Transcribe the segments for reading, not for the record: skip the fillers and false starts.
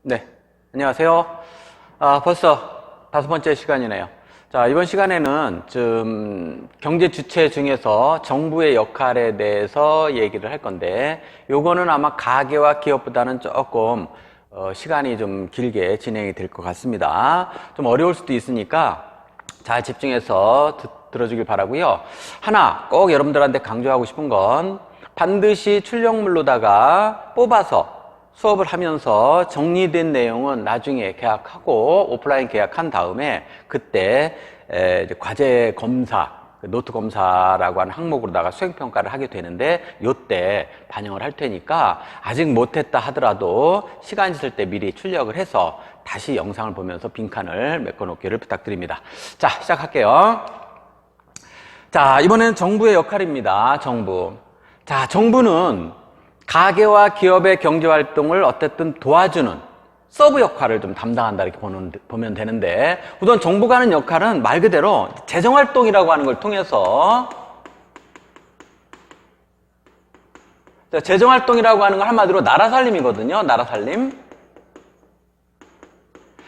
네, 안녕하세요. 벌써 5번째 시간이네요. 자, 이번 시간에는 좀 경제 주체 중에서 정부의 역할에 대해서 얘기를 할 건데, 요거는 아마 가계와 기업보다는 조금 시간이 좀 길게 진행이 될 것 같습니다. 좀 어려울 수도 있으니까 잘 집중해서 들어주길 바라고요. 하나 꼭 여러분들한테 강조하고 싶은 건 반드시 출력물로다가 뽑아서 수업을 하면서 정리된 내용은 나중에 계약하고 오프라인 계약한 다음에 그때 이제 과제 검사, 노트 검사라고 하는 항목으로다가 수행평가를 하게 되는데 요때 반영을 할 테니까 아직 못했다 하더라도 시간 있을 때 미리 출력을 해서 다시 영상을 보면서 빈칸을 메꿔놓기를 부탁드립니다. 자, 시작할게요. 자, 이번에는 정부의 역할입니다. 정부. 자, 정부는 가계와 기업의 경제활동을 어쨌든 도와주는 서브 역할을 좀 담당한다 이렇게 보면 되는데, 우선 정부가 하는 역할은 말 그대로 재정활동이라고 하는 걸 통해서, 재정활동이라고 하는 건 한마디로 나라살림이거든요. 나라살림.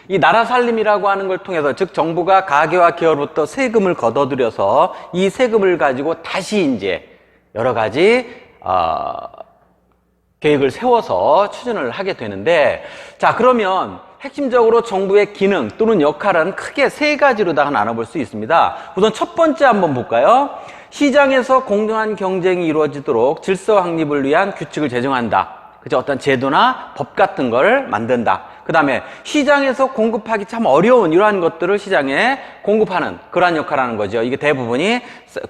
이 나라살림이라고 하는 걸 통해서, 즉 정부가 가계와 기업으로부터 세금을 걷어들여서 이 세금을 가지고 다시 이제 여러 가지 계획을 세워서 추진을 하게 되는데, 자, 그러면 핵심적으로 정부의 기능 또는 역할은 크게 세 가지로 다 나눠볼 수 있습니다. 우선 첫 번째 한번 볼까요? 시장에서 공정한 경쟁이 이루어지도록 질서 확립을 위한 규칙을 제정한다. 그죠? 어떤 제도나 법 같은 걸 만든다. 그 다음에 시장에서 공급하기 참 어려운 이러한 것들을 시장에 공급하는 그러한 역할을 하는 거죠. 이게 대부분이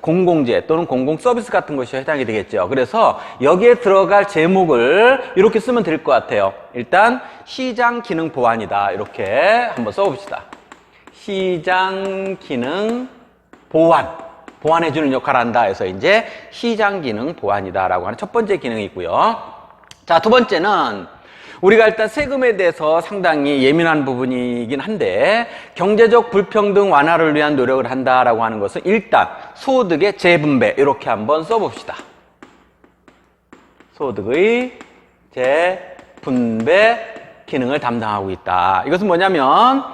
공공재 또는 공공서비스 같은 것이 해당이 되겠죠. 그래서 여기에 들어갈 제목을 이렇게 쓰면 될 것 같아요. 일단 시장 기능 보완이다. 이렇게 한번 써봅시다. 시장 기능 보완. 보완해주는 역할을 한다 해서 이제 시장 기능 보완이다라고 하는 첫 번째 기능이 있고요. 자, 두 번째는 우리가 일단 세금에 대해서 상당히 예민한 부분이긴 한데, 경제적 불평등 완화를 위한 노력을 한다라고 하는 것은 일단 소득의 재분배 이렇게 한번 써봅시다. 소득의 재분배 기능을 담당하고 있다. 이것은 뭐냐면,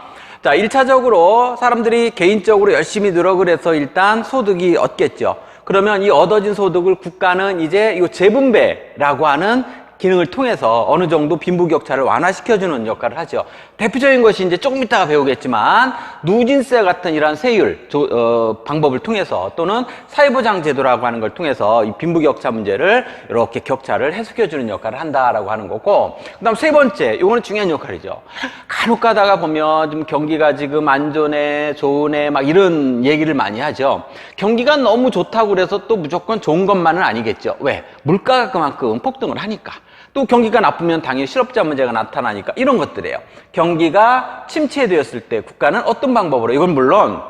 자, 1차적으로 사람들이 개인적으로 열심히 노력을 해서 일단 소득이 얻겠죠. 그러면 이 얻어진 소득을 국가는 이제 이 재분배라고 하는 기능을 통해서 어느 정도 빈부격차를 완화시켜주는 역할을 하죠. 대표적인 것이 이제 조금 이따가 배우겠지만 누진세 같은 이러한 세율 방법을 통해서 또는 사회보장제도라고 하는 걸 통해서 이 빈부격차 문제를 이렇게 격차를 해소해주는 역할을 한다라고 하는 거고, 그 다음 세 번째, 이거는 중요한 역할이죠. 간혹 가다가 보면 좀 경기가 지금 안 좋네, 좋네 막 이런 얘기를 많이 하죠. 경기가 너무 좋다고 그래서 또 무조건 좋은 것만은 아니겠죠. 왜? 물가가 그만큼 폭등을 하니까. 또 경기가 나쁘면 당연히 실업자 문제가 나타나니까 이런 것들이에요. 경기가 침체되었을 때 국가는 어떤 방법으로, 이건 물론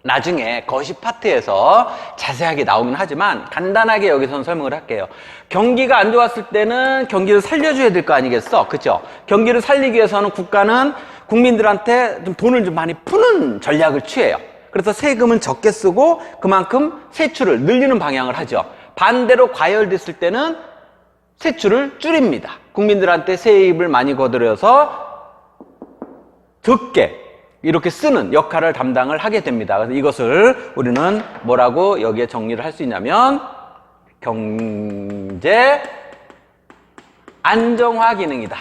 나중에 거시 파트에서 자세하게 나오긴 하지만 간단하게 여기서는 설명을 할게요. 경기가 안 좋았을 때는 경기를 살려줘야 될 거 아니겠어? 그죠? 경기를 살리기 위해서는 국가는 국민들한테 좀 돈을 좀 많이 푸는 전략을 취해요. 그래서 세금은 적게 쓰고 그만큼 세출을 늘리는 방향을 하죠. 반대로 과열됐을 때는 세출을 줄입니다. 국민들한테 세입을 많이 거들여서 적게 이렇게 쓰는 역할을 담당을 하게 됩니다. 그래서 이것을 우리는 뭐라고 여기에 정리를 할 수 있냐면 경제 안정화 기능이다.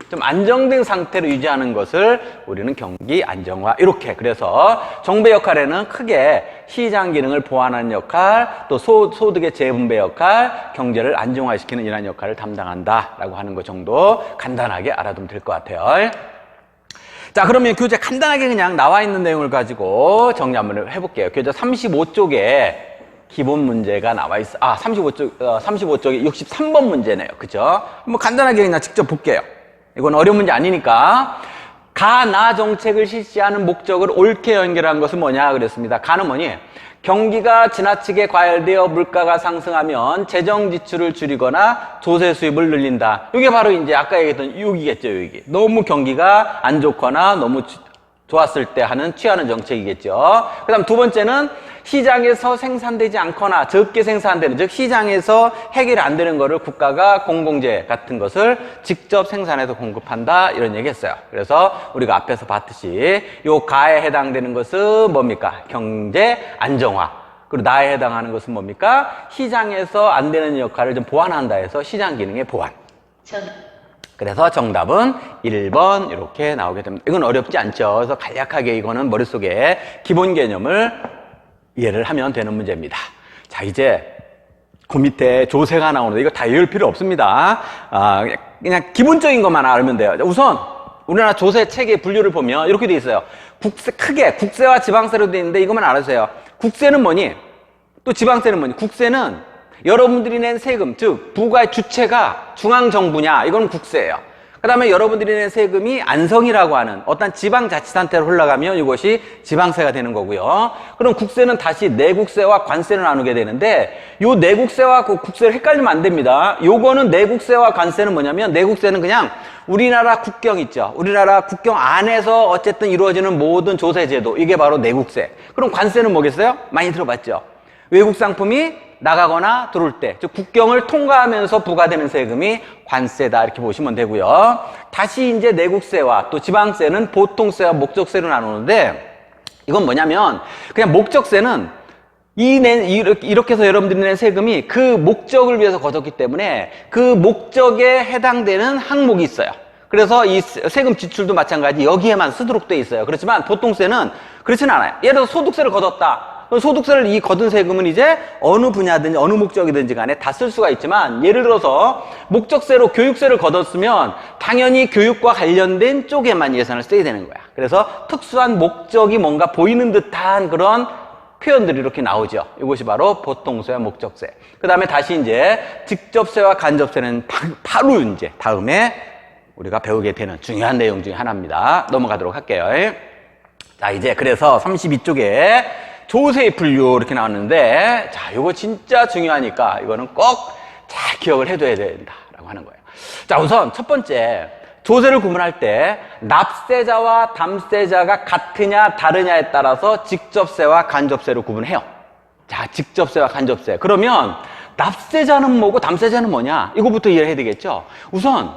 좀 안정된 상태로 유지하는 것을 우리는 경기 안정화 이렇게. 그래서 정부의 역할에는 크게 시장 기능을 보완하는 역할, 또 소득의 재분배 역할, 경제를 안정화시키는 이러한 역할을 담당한다라고 하는 것 정도 간단하게 알아두면 될 것 같아요. 자, 그러면 교재 간단하게 그냥 나와 있는 내용을 가지고 정리 한번 해볼게요. 교재 35쪽에 기본 문제가 나와 있어. 35쪽에 63번 문제네요. 그죠? 한번 간단하게 그냥 직접 볼게요. 이건 어려운 문제 아니니까. 가나 정책을 실시하는 목적을 옳게 연결한 것은 뭐냐 그랬습니다. 가는 뭐니? 경기가 지나치게 과열되어 물가가 상승하면 재정 지출을 줄이거나 조세 수입을 늘린다. 이게 바로 이제 아까 얘기했던 여기겠죠, 여기. 너무 경기가 안 좋거나 너무 좋았을 때 취하는 정책이겠죠. 그 다음 두 번째는 시장에서 생산되지 않거나 적게 생산되는, 즉 시장에서 해결 안 되는 거를 국가가 공공재 같은 것을 직접 생산해서 공급한다, 이런 얘기 했어요. 그래서 우리가 앞에서 봤듯이 요 가에 해당되는 것은 뭡니까? 경제 안정화. 그리고 나에 해당하는 것은 뭡니까? 시장에서 안 되는 역할을 좀 보완한다 해서 시장 기능의 보완. 그래서 정답은 1번 이렇게 나오게 됩니다. 이건 어렵지 않죠. 그래서 간략하게 이거는 머릿속에 기본 개념을 이해를 하면 되는 문제입니다. 자, 이제 그 밑에 조세가 나오는데 이거 다 외울 필요 없습니다. 그냥 기본적인 것만 알면 돼요. 우선 우리나라 조세 체계 분류를 보면 이렇게 돼 있어요. 국세, 크게 국세와 지방세로 돼 있는데 이것만 알아주세요. 국세는 뭐니? 또 지방세는 뭐니? 국세는 여러분들이 낸 세금, 즉 부가의 주체가 중앙정부냐, 이건 국세예요. 그 다음에 여러분들이 낸 세금이 안성이라고 하는 어떤 지방자치단체로 흘러가면 이것이 지방세가 되는 거고요. 그럼 국세는 다시 내국세와 관세를 나누게 되는데 요 내국세와 그 국세를 헷갈리면 안 됩니다. 요거는 내국세와 관세는 뭐냐면, 내국세는 그냥 우리나라 국경 있죠. 우리나라 국경 안에서 어쨌든 이루어지는 모든 조세제도, 이게 바로 내국세. 그럼 관세는 뭐겠어요? 많이 들어봤죠. 외국 상품이 나가거나 들어올 때, 즉 국경을 통과하면서 부과되는 세금이 관세다, 이렇게 보시면 되고요. 다시 이제 내국세와 또 지방세는 보통세와 목적세로 나누는데, 이건 뭐냐면 그냥 목적세는 이렇게 해서 여러분들이 낸 세금이 그 목적을 위해서 거뒀기 때문에 그 목적에 해당되는 항목이 있어요. 그래서 이 세금 지출도 마찬가지 여기에만 쓰도록 돼 있어요. 그렇지만 보통세는 그렇지는 않아요. 예를 들어서 소득세를 거뒀다. 소득세를 이 거둔 세금은 이제 어느 분야든지 어느 목적이든지 간에 다 쓸 수가 있지만, 예를 들어서 목적세로 교육세를 거뒀으면 당연히 교육과 관련된 쪽에만 예산을 써야 되는 거야. 그래서 특수한 목적이 뭔가 보이는 듯한 그런 표현들이 이렇게 나오죠. 이것이 바로 보통세와 목적세. 그 다음에 다시 이제 직접세와 간접세는 바로 이제 다음에 우리가 배우게 되는 중요한 내용 중에 하나입니다. 넘어가도록 할게요. 자, 이제 그래서 32쪽에 조세의 분류 이렇게 나왔는데, 자, 이거 진짜 중요하니까 이거는 꼭 잘 기억을 해둬야 된다라고 하는 거예요. 자, 우선 첫 번째, 조세를 구분할 때 납세자와 담세자가 같으냐 다르냐에 따라서 직접세와 간접세로 구분해요. 자, 직접세와 간접세. 그러면 납세자는 뭐고 담세자는 뭐냐? 이거부터 이해를 해야 되겠죠? 우선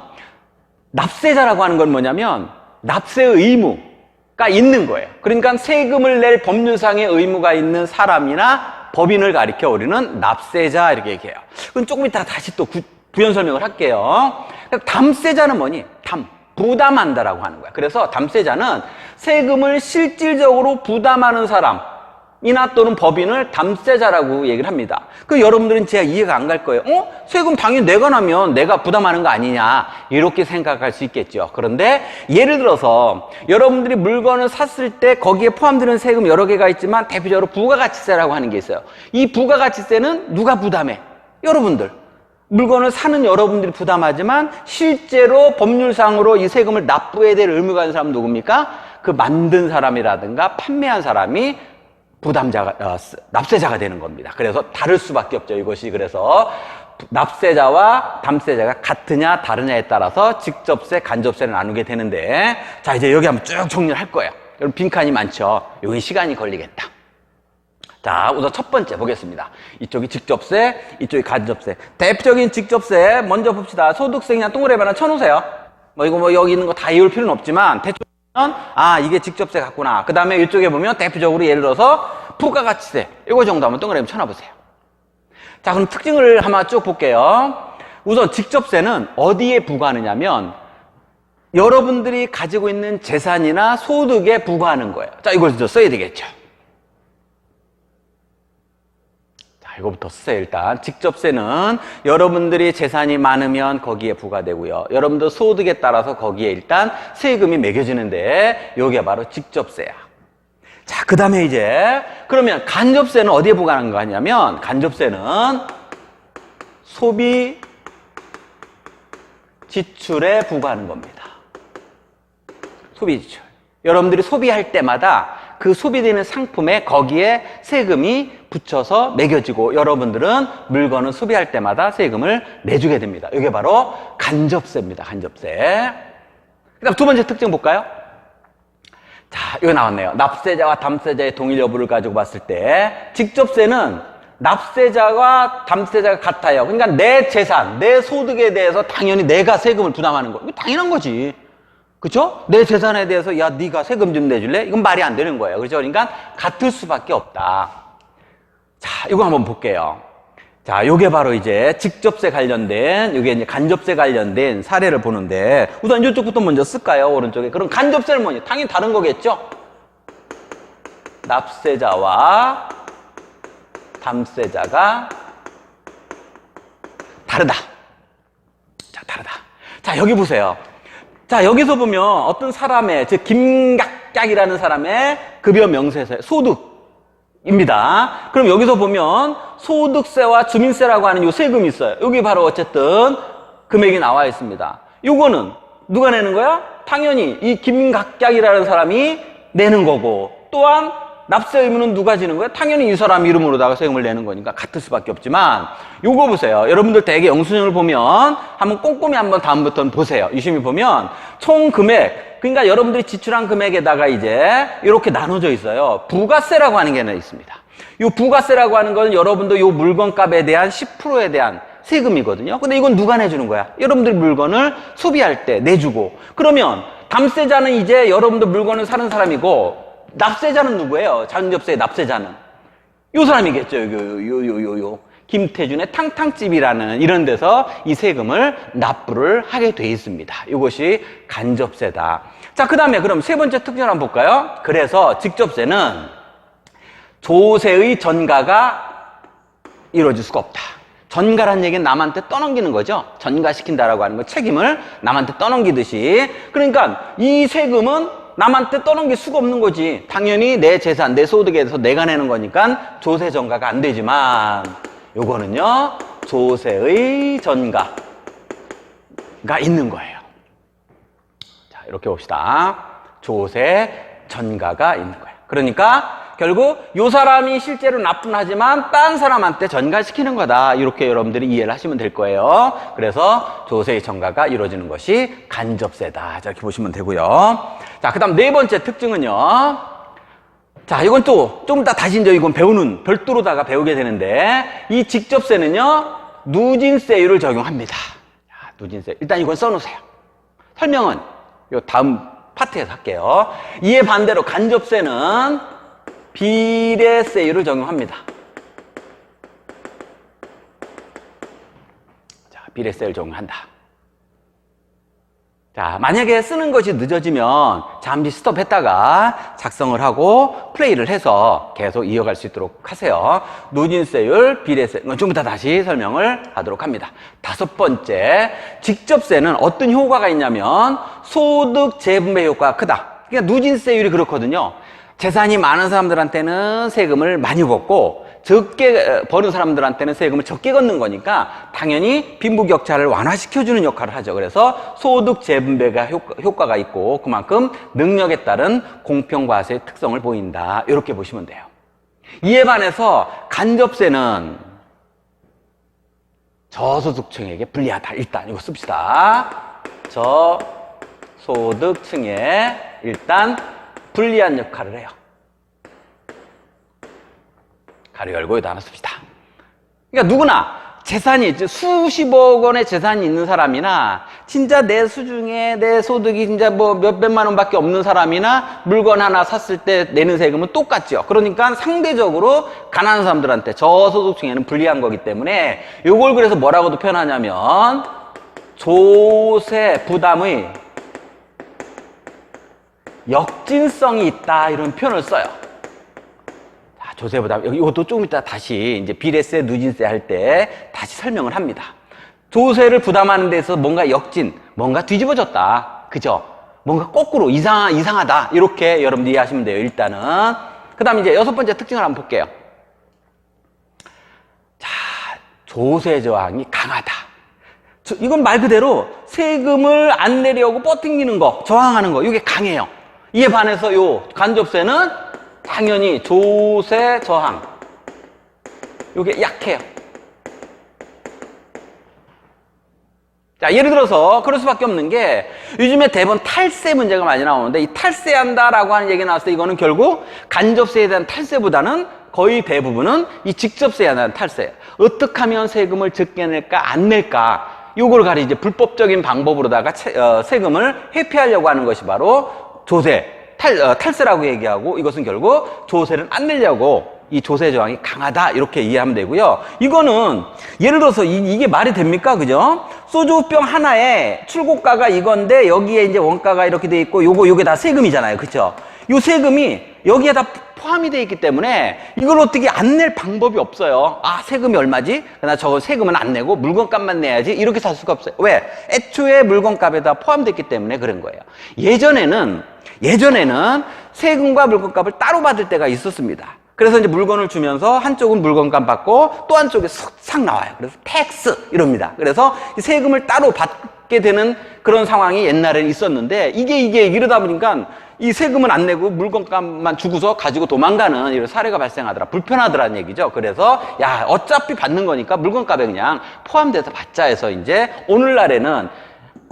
납세자라고 하는 건 뭐냐면 납세의 의무가 있는 거예요. 그러니까 세금을 낼 법률상의 의무가 있는 사람이나 법인을 가리켜 우리는 납세자 이렇게 얘기해요. 그럼 조금 이따 다시 또 부연 설명을 할게요. 담세자는 뭐니? 부담한다라고 하는 거야. 그래서 담세자는 세금을 실질적으로 부담하는 사람이나 또는 법인을 담세자라고 얘기를 합니다. 그 여러분들은 제가 이해가 안 갈 거예요. 세금 당연히 내가 나면 내가 부담하는 거 아니냐, 이렇게 생각할 수 있겠죠. 그런데 예를 들어서 여러분들이 물건을 샀을 때 거기에 포함되는 세금 여러 개가 있지만 대표적으로 부가가치세라고 하는 게 있어요. 이 부가가치세는 누가 부담해? 여러분들. 물건을 사는 여러분들이 부담하지만 실제로 법률상으로 이 세금을 납부해야 될 의무가 있는 사람은 누굽니까? 그 만든 사람이라든가 판매한 사람이 납세자가 되는 겁니다. 그래서 다를 수밖에 없죠, 이것이. 그래서 납세자와 담세자가 같으냐 다르냐에 따라서 직접세, 간접세를 나누게 되는데, 자, 이제 여기 한번 쭉 정리를 할 거예요. 여러분 빈칸이 많죠? 여기 시간이 걸리겠다. 자, 우선 첫 번째 보겠습니다. 이쪽이 직접세, 이쪽이 간접세. 대표적인 직접세 먼저 봅시다. 소득세 그냥 동그라미 하나 쳐놓으세요. 이거 여기 있는 거 다 외울 필요는 없지만 대충 보면 이게 직접세 같구나. 그 다음에 이쪽에 보면 대표적으로 예를 들어서 부가가치세, 이거 정도 한번 동그라미 쳐놔보세요. 자, 그럼 특징을 한번 쭉 볼게요. 우선 직접세는 어디에 부과하느냐면 여러분들이 가지고 있는 재산이나 소득에 부과하는 거예요. 자, 이걸 좀 써야 되겠죠. 이거부터 쓰세요. 일단 직접세는 여러분들이 재산이 많으면 거기에 부과되고요, 여러분들 소득에 따라서 거기에 일단 세금이 매겨지는데 여기가 바로 직접세야. 자, 그 다음에 이제 그러면 간접세는 어디에 부과하는 거 아니냐면, 간접세는 소비 지출에 부과하는 겁니다. 소비 지출. 여러분들이 소비할 때마다 그 소비되는 상품에 거기에 세금이 붙여서 매겨지고 여러분들은 물건을 소비할 때마다 세금을 내주게 됩니다. 이게 바로 간접세입니다. 간접세. 그 다음 두 번째 특징 볼까요? 자, 자, 이거 나왔네요. 납세자와 담세자의 동일 여부를 가지고 봤을 때 직접세는 납세자와 담세자가 같아요. 그러니까 내 재산, 내 소득에 대해서 당연히 내가 세금을 부담하는 거. 이거 당연한 거지. 그렇죠? 내 재산에 대해서 야, 네가 세금 좀 내줄래? 이건 말이 안 되는 거예요. 그렇죠? 그러니까 같을 수밖에 없다. 자, 이거 한번 볼게요. 자, 요게 바로 이제 직접세 관련된, 요게 이제 간접세 관련된 사례를 보는데, 우선 이쪽부터 먼저 쓸까요? 오른쪽에. 그럼 간접세는 뭐냐? 당연히 다른 거겠죠? 납세자와 담세자가 다르다. 자, 다르다. 자, 여기 보세요. 자, 여기서 보면 어떤 사람의, 즉, 김각각이라는 사람의 급여 명세세, 소득입니다. 그럼 여기서 보면 소득세와 주민세라고 하는 요 세금이 있어요. 여기 바로 어쨌든 금액이 나와 있습니다. 요거는 누가 내는 거야? 당연히 이 김각각이라는 사람이 내는 거고, 또한 납세 의무는 누가 지는 거예요? 당연히 이 사람 이름으로다가 세금을 내는 거니까 같을 수밖에 없지만, 요거 보세요. 여러분들 대개 영수증을 보면 한번 꼼꼼히 한번 다음부터는 보세요. 유심히 보면 총 금액, 그러니까 여러분들이 지출한 금액에다가 이제 이렇게 나눠져 있어요. 부가세라고 하는 게 하나 있습니다. 요 부가세라고 하는 건 여러분도 요 물건값에 대한 10%에 대한 세금이거든요. 근데 이건 누가 내주는 거야? 여러분들이 물건을 소비할 때 내주고, 그러면 담세자는 이제 여러분들 물건을 사는 사람이고, 납세자는 누구예요? 간접세 납세자는 요 사람이겠죠. 요 김태준의 탕탕집이라는 이런 데서 이 세금을 납부를 하게 돼 있습니다. 이것이 간접세다. 자, 그 다음에 그럼 세 번째 특징을 한번 볼까요? 그래서 직접세는 조세의 전가가 이루어질 수가 없다. 전가란 얘기는 남한테 떠넘기는 거죠. 전가시킨다라고 하는 거, 책임을 남한테 떠넘기듯이. 그러니까 이 세금은 남한테 떠넘길 수가 없는 거지. 당연히 내 재산, 내 소득에 대해서 내가 내는 거니까 조세 전가가 안 되지만, 요거는요, 조세의 전가가 있는 거예요. 자, 이렇게 봅시다. 조세 전가가 있는 거예요. 그러니까 결국 요 사람이 실제로 납부는 하지만 딴 사람한테 전가시키는 거다. 이렇게 여러분들이 이해를 하시면 될 거예요. 그래서 조세의 전가가 이루어지는 것이 간접세다. 자, 이렇게 보시면 되고요. 자, 그 다음 네 번째 특징은요. 자, 이건 또 좀 이따 다시 이제 이건 배우는, 별도로다가 배우게 되는데, 이 직접세는요, 누진세율을 적용합니다. 자, 누진세. 일단 이건 써놓으세요. 설명은 요 다음 파트에서 할게요. 이에 반대로 간접세는 비례세율을 적용합니다. 자, 비례세율 적용한다. 자, 만약에 쓰는 것이 늦어지면 잠시 스톱했다가 작성을 하고 플레이를 해서 계속 이어갈 수 있도록 하세요. 누진세율, 비례세, 좀 이따 다시 설명을 하도록 합니다. 다섯 번째, 직접세는 어떤 효과가 있냐면 소득 재분배 효과가 크다. 그러니까 누진세율이 그렇거든요. 재산이 많은 사람들한테는 세금을 많이 걷고 적게 버는 사람들한테는 세금을 적게 걷는 거니까 당연히 빈부격차를 완화시켜주는 역할을 하죠. 그래서 소득 재분배가 효과가 있고 그만큼 능력에 따른 공평과세의 특성을 보인다. 이렇게 보시면 돼요. 이에 반해서 간접세는 저소득층에게 불리하다. 일단 이거 씁시다. 저소득층에 일단 불리한 역할을 해요. 가로 열고 여기다 하나 씁시다. 그러니까 누구나 재산이 수십억 원의 재산이 있는 사람이나 진짜 내 수중에 내 소득이 진짜 뭐 몇백만 원밖에 없는 사람이나 물건 하나 샀을 때 내는 세금은 똑같죠. 그러니까 상대적으로 가난한 사람들한테 저소득층에는 불리한 거기 때문에 이걸 그래서 뭐라고도 표현하냐면 조세 부담의 역진성이 있다 이런 표현을 써요. 자, 조세 부담 이것도 조금 이따 다시 이제 비례세, 누진세 할 때 다시 설명을 합니다. 조세를 부담하는 데서 뭔가 역진, 뭔가 뒤집어졌다, 그죠? 뭔가 거꾸로 이상하다 이렇게 여러분들 이해하시면 돼요. 일단은 그다음 이제 여섯 번째 특징을 한번 볼게요. 자, 조세 저항이 강하다. 이건 말 그대로 세금을 안 내려고 뻗팅기는 거, 저항하는 거, 이게 강해요. 이에 반해서 요 간접세는 당연히 조세 저항, 요게 약해요. 자, 예를 들어서 그럴 수밖에 없는 게 요즘에 대부분 탈세 문제가 많이 나오는데 이 탈세한다라고 하는 얘기 나왔을 때 이거는 결국 간접세에 대한 탈세보다는 거의 대부분은 이 직접세에 대한 탈세. 어떻게 하면 세금을 적게 낼까 안 낼까 요걸 가리 이제 불법적인 방법으로다가 세금을 회피하려고 하는 것이 바로 탈세라고 얘기하고 이것은 결국 조세를 안 내려고 이 조세 저항이 강하다 이렇게 이해하면 되고요. 이거는 예를 들어서 이게 말이 됩니까? 그죠? 소주병 하나에 출고가가 이건데 여기에 이제 원가가 이렇게 돼 있고 요게 다 세금이잖아요. 그렇죠? 요 세금이 여기에 다 포함이 돼 있기 때문에 이걸 어떻게 안 낼 방법이 없어요. 아, 세금이 얼마지? 나 저거 세금은 안 내고 물건값만 내야지. 이렇게 살 수가 없어요. 왜? 애초에 물건값에다 포함됐기 때문에 그런 거예요. 예전에는 세금과 물건값을 따로 받을 때가 있었습니다. 그래서 이제 물건을 주면서 한쪽은 물건값 받고 또 한쪽에 싹 나와요. 그래서 텍스 이럽니다. 그래서 세금을 따로 받게 되는 그런 상황이 옛날에는 있었는데 이게 이러다 보니까 이 세금은 안 내고 물건값만 주고서 가지고 도망가는 이런 사례가 발생하더라. 불편하더라는 얘기죠. 그래서 야, 어차피 받는 거니까 물건값에 그냥 포함돼서 받자 해서 이제 오늘날에는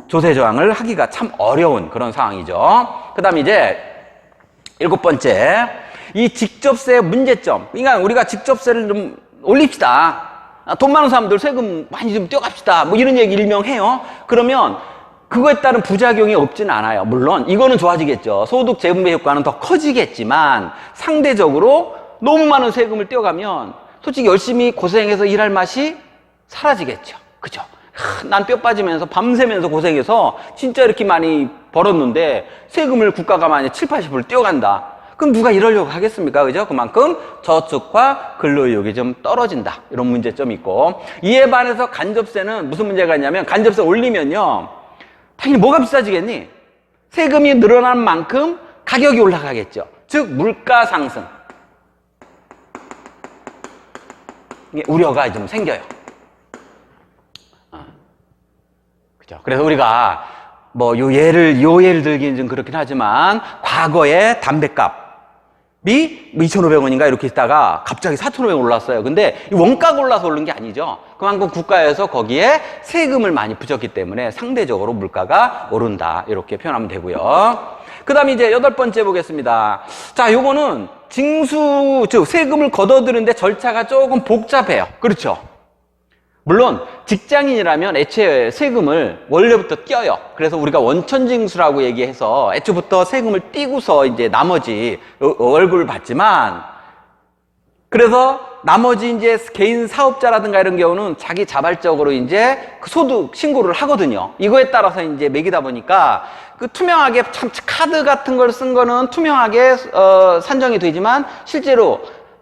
조세 저항을 하기가 참 어려운 그런 상황이죠. 그다음에 이제 7번째, 이 직접세의 문제점. 그러니까 우리가 직접세를 좀 올립시다. 돈 많은 사람들 세금 많이 좀 떼어갑시다. 뭐 이런 얘기 일명 해요. 그러면 그거에 따른 부작용이 없지는 않아요. 물론 이거는 좋아지겠죠. 소득 재분배 효과는 더 커지겠지만 상대적으로 너무 많은 세금을 떼어가면 솔직히 열심히 고생해서 일할 맛이 사라지겠죠. 그죠? 난 뼈 빠지면서 밤새면서 고생해서 진짜 이렇게 많이 벌었는데 세금을 국가가 만약에 7, 80%를 떼어간다. 그럼 누가 이러려고 하겠습니까? 그죠? 그만큼 저축과 근로의욕이 좀 떨어진다. 이런 문제점이 있고. 이에 반해서 간접세는 무슨 문제가 있냐면 간접세 올리면요. 당연히 뭐가 비싸지겠니? 세금이 늘어난 만큼 가격이 올라가겠죠. 즉 물가 상승. 우려가 좀 생겨요. 그죠? 그래서 우리가 뭐 요 예를 들기는 좀 그렇긴 하지만 과거에 담배값이 2,500원인가 이렇게 있다가 갑자기 4,500원 올랐어요. 근데 이 원가가 올라서 오른 게 아니죠. 그만큼 국가에서 거기에 세금을 많이 붙였기 때문에 상대적으로 물가가 오른다. 이렇게 표현하면 되고요. 그 다음에 이제 8번째 보겠습니다. 자, 요거는 징수, 즉 세금을 걷어들이는데 절차가 조금 복잡해요. 그렇죠? 물론 직장인이라면 애초에 세금을 원래부터 떼어요. 그래서 우리가 원천징수라고 얘기해서 애초부터 세금을 떼고서 이제 나머지 월급을 받지만, 그래서 나머지 이제 개인 사업자라든가 이런 경우는 자기 자발적으로 이제 그 소득 신고를 하거든요. 이거에 따라서 이제 매기다 보니까 그 투명하게 참 카드 같은 걸 쓴 거는 투명하게 산정이 되지만 실제로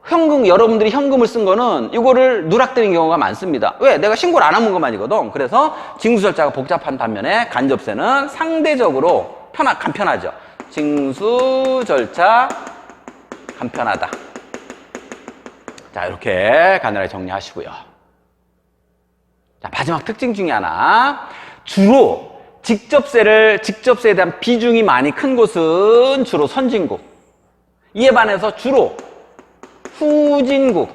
여러분들이 현금을 쓴 거는 이거를 누락되는 경우가 많습니다. 왜? 내가 신고를 안 한 것만이거든. 그래서 징수 절차가 복잡한 반면에 간접세는 상대적으로 간편하죠. 징수 절차 간편하다. 자, 이렇게 간단하게 정리하시고요. 자, 마지막 특징 중에 하나. 주로 직접세에 대한 비중이 많이 큰 곳은 주로 선진국. 이에 반해서 주로 후진국에서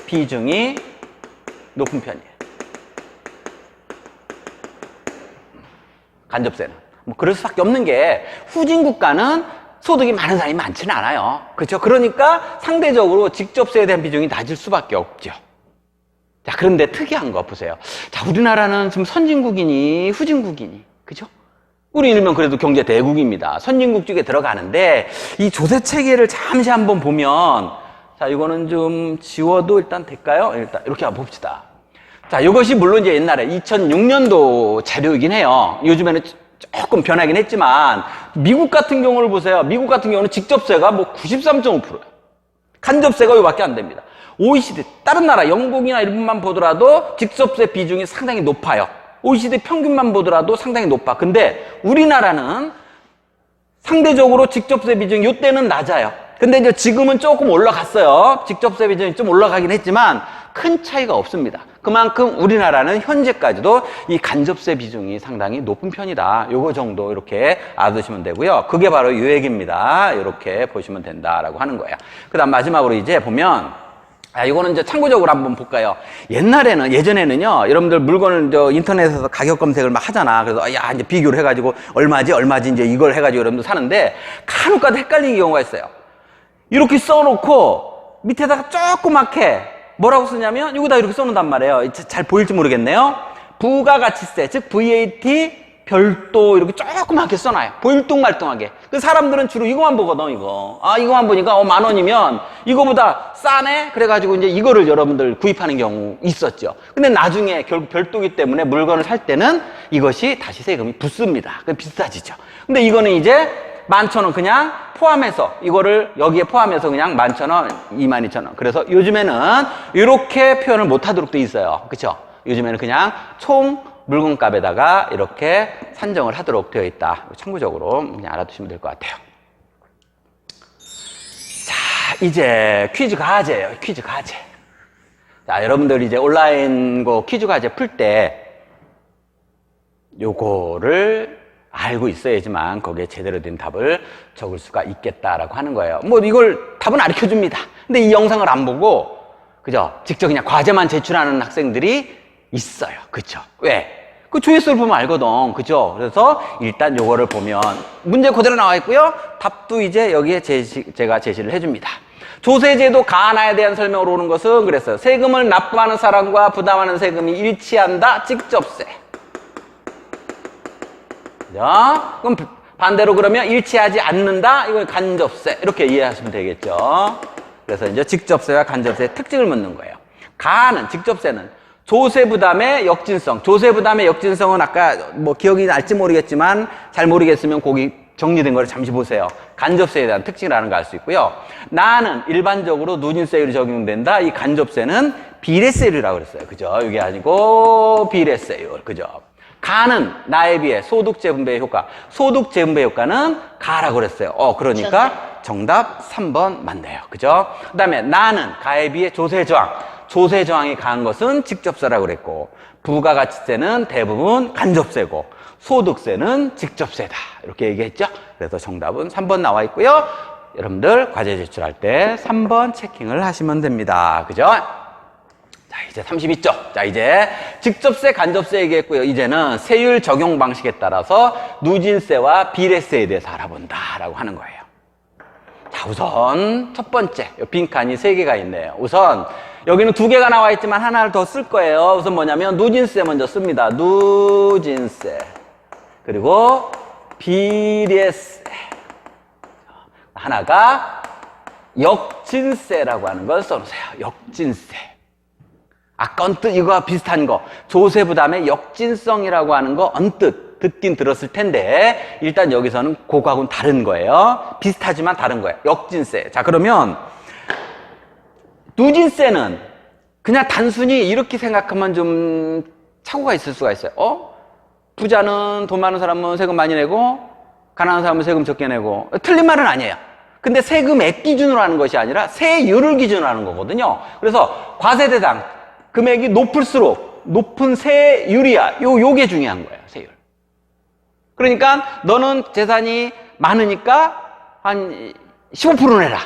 비중이 높은 편이에요. 간접세는. 뭐 그럴 수밖에 없는 게 후진국가는 소득이 많은 사람이 많지는 않아요. 그렇죠? 그러니까 상대적으로 직접세에 대한 비중이 낮을 수밖에 없죠. 자, 그런데 특이한 거 보세요. 자, 우리나라는 지금 선진국이니 후진국이니, 그죠? 우리 일면 그래도 경제 대국입니다. 선진국 쪽에 들어가는데 이 조세 체계를 잠시 한번 보면, 자, 이거는 좀 지워도 일단 될까요? 일단 이렇게 한번 봅시다. 자, 이것이 물론 이제 옛날에 2006년도 자료이긴 해요. 요즘에는 조금 변하긴 했지만 미국 같은 경우를 보세요. 미국 같은 경우는 직접세가 뭐 93.5%예요. 간접세가 이거밖에 안 됩니다. OECD 다른 나라 영국이나 일본만 보더라도 직접세 비중이 상당히 높아요. OECD 평균만 보더라도 상당히 높아. 근데 우리나라는 상대적으로 직접세 비중이 이때는 낮아요. 근데 이제 지금은 조금 올라갔어요. 직접세 비중이 좀 올라가긴 했지만 큰 차이가 없습니다. 그만큼 우리나라는 현재까지도 이 간접세 비중이 상당히 높은 편이다. 요거 정도 이렇게 알아두시면 되고요. 그게 바로 요 얘기입니다. 이렇게 보시면 된다라고 하는 거예요. 그 다음 마지막으로 이제 보면 이거는 이제 참고적으로 한번 볼까요? 예전에는요, 여러분들 물건을 인터넷에서 가격 검색을 막 하잖아. 그래서, 이제 비교를 해가지고, 얼마지, 이제 이걸 해가지고 여러분들 사는데, 간혹 가다 헷갈리는 경우가 있어요. 이렇게 써놓고, 밑에다가 조그맣게, 뭐라고 쓰냐면, 이거다 이렇게 써놓는단 말이에요. 잘 보일지 모르겠네요. 부가가치세, 즉, VAT, 별도 이렇게 조그맣게 써놔요. 보일뚱말뚱하게. 그 사람들은 주로 이거만 보거든, 이거. 이거만 보니까, 10,000원이면, 이거보다 싸네? 그래가지고 이제 이거를 여러분들 구입하는 경우 있었죠. 근데 나중에 결국 별도기 때문에 물건을 살 때는 이것이 다시 세금이 붙습니다. 그럼 비싸지죠. 근데 이거는 이제 11,000원 그냥 포함해서, 이거를 여기에 포함해서 그냥 11,000원, 22,000원. 그래서 요즘에는 이렇게 표현을 못 하도록 돼 있어요. 그쵸? 요즘에는 그냥 총 물건값에다가 이렇게 산정을 하도록 되어 있다. 참고적으로 그냥 알아두시면 될 것 같아요. 자, 이제 퀴즈 과제예요. 퀴즈 과제. 자, 여러분들 이제 온라인 퀴즈 과제 풀 때 요거를 알고 있어야지만 거기에 제대로 된 답을 적을 수가 있겠다라고 하는 거예요. 뭐 이걸 답은 가르쳐 줍니다. 근데 이 영상을 안 보고 그죠? 직접 그냥 과제만 제출하는 학생들이 있어요. 그쵸? 왜? 그 조회수를 보면 알거든. 그죠? 그래서 일단 요거를 보면 문제 그대로 나와 있고요. 답도 이제 여기에 제가 제시를 해줍니다. 조세제도 가하나에 대한 설명으로 오는 것은 그랬어요. 세금을 납부하는 사람과 부담하는 세금이 일치한다. 직접세. 그죠? 그럼 반대로 그러면 일치하지 않는다. 이걸 간접세. 이렇게 이해하시면 되겠죠. 그래서 이제 직접세와 간접세의 특징을 묻는 거예요. 가하는, 직접세는 조세 부담의 역진성. 조세 부담의 역진성은 아까 뭐 기억이 날지 모르겠지만 잘 모르겠으면 거기 정리된 거를 잠시 보세요. 간접세에 대한 특징을 알 수 있고요. 나는 일반적으로 누진세율이 적용된다. 이 간접세는 비례세율이라고 그랬어요. 그죠? 이게 아니고 비례세율. 그죠? 가는 나에 비해 소득재분배 효과. 소득재분배 효과는 가라고 그랬어요. 그러니까 정답 3번 맞네요. 그죠? 그 다음에 나는 가에 비해 조세저항. 조세저항이 강한 것은 직접세라고 그랬고, 부가가치세는 대부분 간접세고, 소득세는 직접세다. 이렇게 얘기했죠? 그래서 정답은 3번 나와 있고요. 여러분들 과제 제출할 때 3번 체킹을 하시면 됩니다. 그죠? 자, 이제 32쪽. 자, 이제 직접세, 간접세 얘기했고요. 이제는 세율 적용 방식에 따라서 누진세와 비례세에 대해서 알아본다라고 하는 거예요. 자, 우선 첫 번째, 빈칸이 3개가 있네요. 우선 여기는 2개가 나와 있지만 하나를 더 쓸 거예요. 우선 뭐냐면 누진세 먼저 씁니다. 누진세. 그리고 비례세. 하나가 역진세라고 하는 걸 써놓으세요. 역진세. 아까 언뜻 이거와 비슷한 거. 조세 부담의 역진성이라고 하는 거 언뜻 듣긴 들었을 텐데 일단 여기서는 그거하고는 다른 거예요. 비슷하지만 다른 거예요. 역진세. 자, 그러면 누진세는 그냥 단순히 이렇게 생각하면 좀 착오가 있을 수가 있어요. 부자는 돈 많은 사람은 세금 많이 내고 가난한 사람은 세금 적게 내고. 틀린 말은 아니에요. 근데 세금액 기준으로 하는 것이 아니라 세율을 기준으로 하는 거거든요. 그래서 과세 대상 금액이 높을수록 높은 세율이야. 요게 중요한 거예요. 세율. 그러니까 너는 재산이 많으니까 한 15% 내라.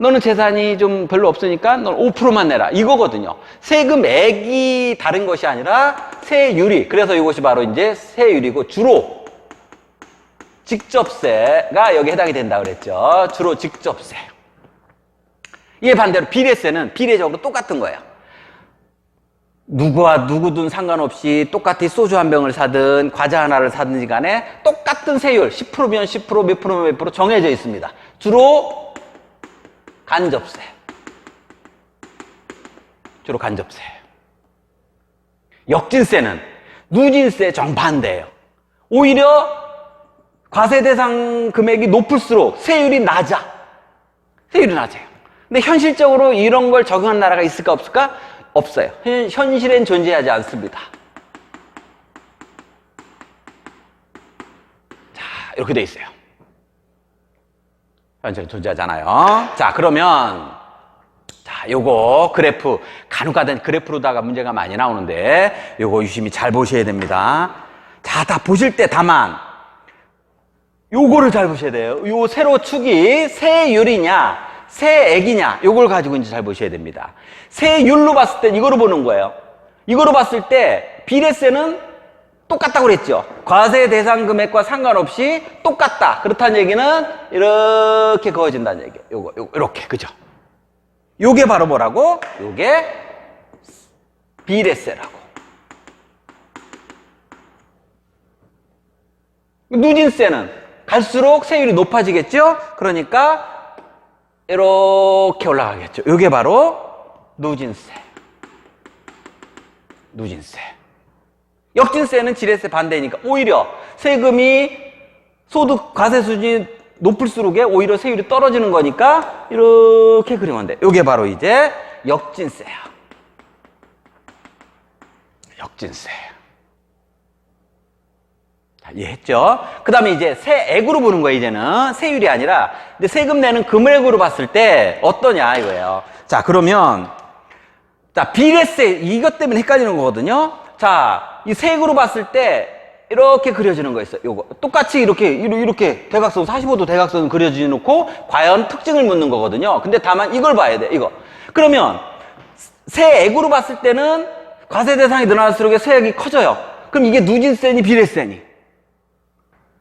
너는 재산이 좀 별로 없으니까 넌 5%만 내라. 이거거든요. 세금액이 다른 것이 아니라 세율이. 그래서 이것이 바로 이제 세율이고 주로 직접세가 여기 해당이 된다 그랬죠. 주로 직접세. 이에 반대로 비례세는 비례적으로 똑같은 거예요. 누구와 누구든 상관없이 똑같이 소주 한 병을 사든 과자 하나를 사든지 간에 똑같은 세율 10%면 10% 몇 프로면 몇 프로 정해져 있습니다. 주로 간접세. 주로 간접세. 역진세는 누진세 정반대예요. 오히려 과세 대상 금액이 높을수록 세율이 낮아. 세율이 낮아요. 근데 현실적으로 이런 걸 적용한 나라가 있을까 없을까? 없어요. 현실엔 존재하지 않습니다. 자, 이렇게 돼 있어요. 현실은 존재하잖아요. 자, 그러면 자, 요거 그래프 간혹가다 그래프로다가 문제가 많이 나오는데 요거 유심히 잘 보셔야 됩니다. 자, 다 보실 때 다만 요거를 잘 보셔야 돼요. 요 세로 축이 세율이냐 세액이냐, 요걸 가지고 이제 잘 보셔야 됩니다. 세율로 봤을 때 이거로 보는 거예요. 이거로 봤을 때 비례세는 똑같다고 그랬죠. 과세 대상 금액과 상관없이 똑같다. 그렇다는 얘기는 이렇게 그어진다는 얘기예요. 요거 이렇게, 그죠? 요게 바로 뭐라고? 요게 비례세라고. 누진세는 갈수록 세율이 높아지겠죠? 그러니까 이렇게 올라가겠죠. 요게 바로 누진세. 누진세. 역진세는 지례세 반대니까 오히려 세금이 소득 과세 수준이 높을수록에 오히려 세율이 떨어지는 거니까 이렇게 그리면 돼. 요게 바로 이제 역진세야. 역진세. 자, 이해했죠? 그 다음에 이제 세액으로 보는 거예요, 이제는. 세율이 아니라. 근데 세금 내는 금액으로 봤을 때 어떠냐, 이거예요. 자, 그러면, 자, 비례세, 이것 때문에 헷갈리는 거거든요. 자, 이 세액으로 봤을 때 이렇게 그려지는 거 있어요. 요거. 똑같이 이렇게 대각선, 45도 대각선 그려지 놓고 과연 특징을 묻는 거거든요. 근데 다만 이걸 봐야 돼, 이거. 그러면 세액으로 봤을 때는 과세 대상이 늘어날수록 세액이 커져요. 그럼 이게 누진세니 비례세니?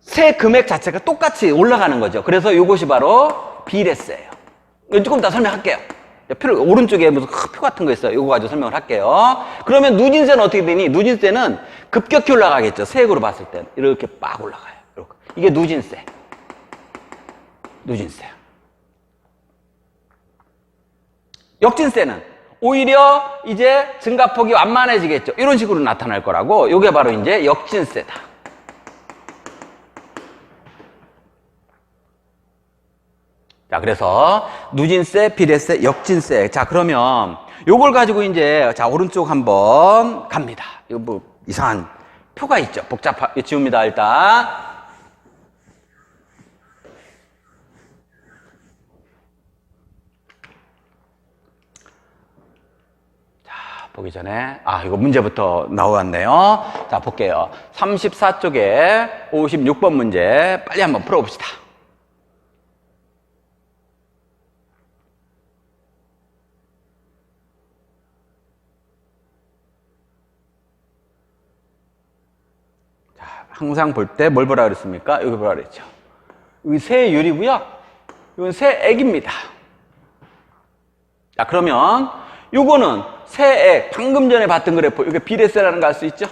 세 금액 자체가 똑같이 올라가는 거죠. 그래서 이것이 바로 비례세예요. 조금 더 설명할게요. 표를 오른쪽에 무슨 표 같은 거 있어요. 이거 가지고 설명을 할게요. 그러면 누진세는 어떻게 되니? 누진세는 급격히 올라가겠죠. 세액으로 봤을 때는 이렇게 막 올라가요. 이렇게. 이게 누진세. 누진세. 역진세는 오히려 이제 증가폭이 완만해지겠죠. 이런 식으로 나타날 거라고. 이게 바로 이제 역진세다. 자, 그래서 누진세, 비례세, 역진세. 자, 그러면 요걸 가지고 이제 자, 오른쪽 한번 갑니다. 이거 뭐 이상한 표가 있죠. 복잡하게 지웁니다, 일단. 자, 보기 전에 이거 문제부터 나왔네요. 자, 볼게요. 34쪽에 56번 문제 빨리 한번 풀어봅시다. 항상 볼 때 뭘 보라 그랬습니까? 여기 보라 그랬죠. 여기 세율이고요. 이건 세액입니다. 자, 그러면 요거는 세액, 방금 전에 봤던 그래프, 이게 비례세라는 거 알 수 있죠?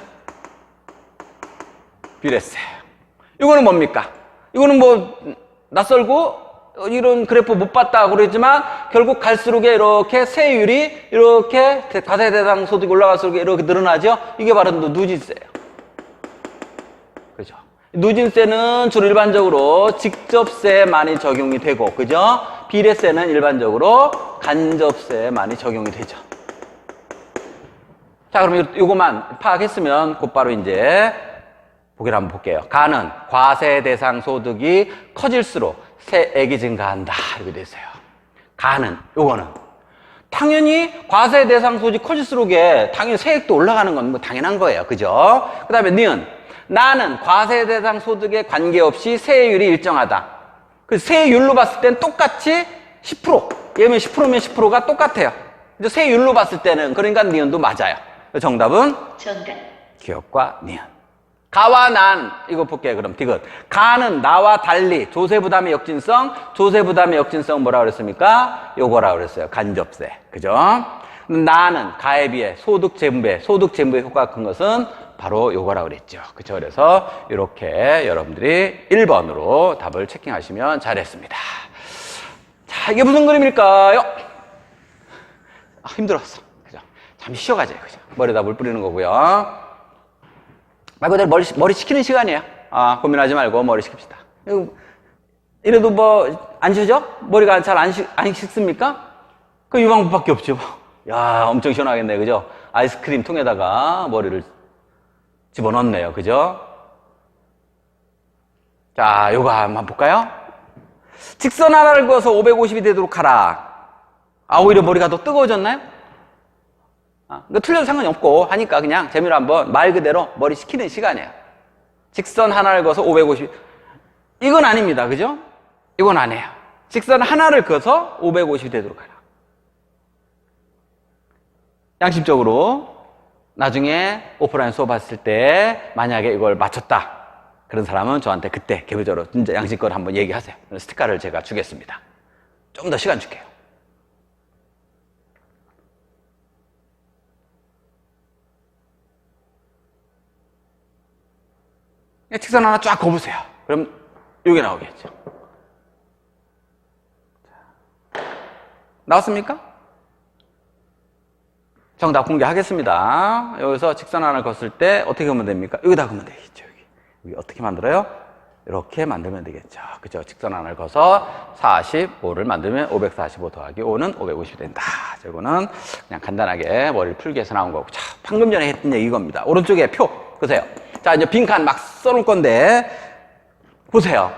비례세. 이거는 뭡니까? 이거는 뭐 낯설고 이런 그래프 못 봤다 그러지만 결국 갈수록에 이렇게 세율이 이렇게 과세 대상 소득이 올라갈수록 이렇게 늘어나죠? 이게 바로 누진세예요. 그죠? 누진세는 주로 일반적으로 직접세에 많이 적용이 되고, 그죠? 비례세는 일반적으로 간접세에 많이 적용이 되죠. 자, 그럼 이거만 파악했으면 곧바로 이제 보기를 한번 볼게요. 가는 과세 대상 소득이 커질수록 세액이 증가한다. 이렇게 되세요. 가는, 요거는. 당연히 과세 대상 소득이 커질수록에 당연히 세액도 올라가는 건 뭐 당연한 거예요. 그죠? 그 다음에 니은. 나는 과세 대상 소득에 관계없이 세율이 일정하다. 그 세율로 봤을 땐 똑같이 10%. 얘면 10%면 10%가 똑같아요. 이제 세율로 봤을 때는 그러니까 니은도 맞아요. 정답은 정답. 기억과 니은. 가와 난 이거 볼게요. 그럼 디귿. 가는 나와 달리 조세 부담의 역진성, 조세 부담의 역진성 뭐라 그랬습니까? 요거라 그랬어요. 간접세. 그죠? 나는 가에 비해 소득 재분배, 소득 재분배 효과가 큰 것은 바로 요거라 그랬죠. 그쵸? 그래서 이렇게 여러분들이 1번으로 답을 체킹하시면 잘했습니다. 자, 이게 무슨 그림일까요? 힘들었어. 그죠? 잠시 쉬어가자요. 그죠? 머리에다 물 뿌리는 거고요. 말 그대로 머리 식히는 시간이에요. 고민하지 말고 머리 식힙시다. 이래도 뭐 안 쉬어져? 머리가 잘 안 식습니까? 그 이 방법밖에 없죠. 야, 엄청 시원하겠네. 그죠? 아이스크림 통에다가 머리를 집어넣네요. 그죠? 자, 요거 한번 볼까요? 직선 하나를 그어서 550이 되도록 하라. 오히려 머리가 더 뜨거워졌나요? 그러니까 틀려도 상관이 없고 하니까 그냥 재미로 한번 말 그대로 머리 식히는 시간이에요. 직선 하나를 그어서 550. 이건 아닙니다. 그죠? 이건 아니에요. 직선 하나를 그어서 550이 되도록 하라. 양심적으로 나중에 오프라인 수업 했을 때 만약에 이걸 맞췄다 그런 사람은 저한테 그때 개별적으로 진짜 양심껏 한번 얘기하세요. 스티커를 제가 주겠습니다. 좀 더 시간 줄게요. 직선 하나 쫙 그어보세요. 그럼 여기 나오겠죠. 나왔습니까? 정답 공개하겠습니다. 여기서 직선 하나를 걷을 때 어떻게 그으면 됩니까? 여기다 그으면 되겠죠. 여기 어떻게 만들어요? 이렇게 만들면 되겠죠. 그죠? 직선 하나를 그어서 45를 만들면 545 더하기 5는 550이 된다. 이거는 그냥 간단하게 머리를 풀기 위해서 나온 거고. 자, 방금 전에 했던 얘기 이겁니다. 오른쪽에 표 그세요. 자, 이제 빈칸 막 써놓을 건데 보세요.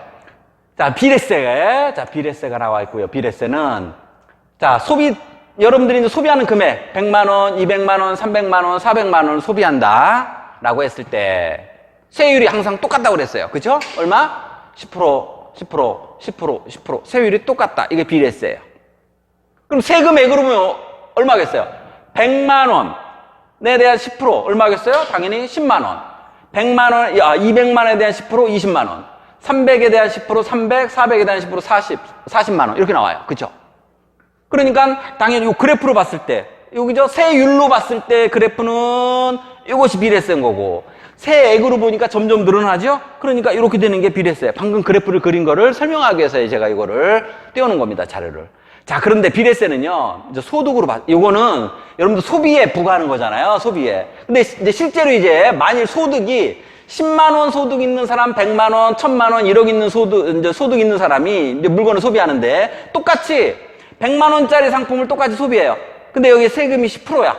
자, 비례세가 나와 있고요. 비례세는 자, 여러분들이 이제 소비하는 금액 100만원, 200만원, 300만원, 400만원을 소비한다 라고 했을 때 세율이 항상 똑같다고 그랬어요. 그죠? 얼마? 10%. 세율이 똑같다. 이게 비례세예요. 그럼 세금액으로 보면 얼마겠어요? 100만원에 대한 10% 얼마겠어요? 당연히 10만원. 200만원에 대한 10% 20만원. 300에 대한 10% 300, 400에 대한 10% 40만원. 이렇게 나와요. 그죠? 그러니까 당연히 이 그래프로 봤을 때 여기죠? 세율로 봤을 때 그래프는 이것이 비례세인 거고 세액으로 보니까 점점 늘어나죠? 그러니까 이렇게 되는 게 비례세. 방금 그래프를 그린 거를 설명하기 위해서 제가 이거를 띄워놓은 겁니다. 자료를. 자, 그런데 비례세는요, 이제 소득으로 요거는 여러분들 소비에 부과하는 거잖아요. 소비에. 근데 이제 실제로 이제 만일 소득이 10만원 소득 있는 사람, 100만원, 1000만원, 1억 있는 소득 있는 사람이 이제 물건을 소비하는데 똑같이 100만원짜리 상품을 똑같이 소비해요. 근데 여기 세금이 10%야.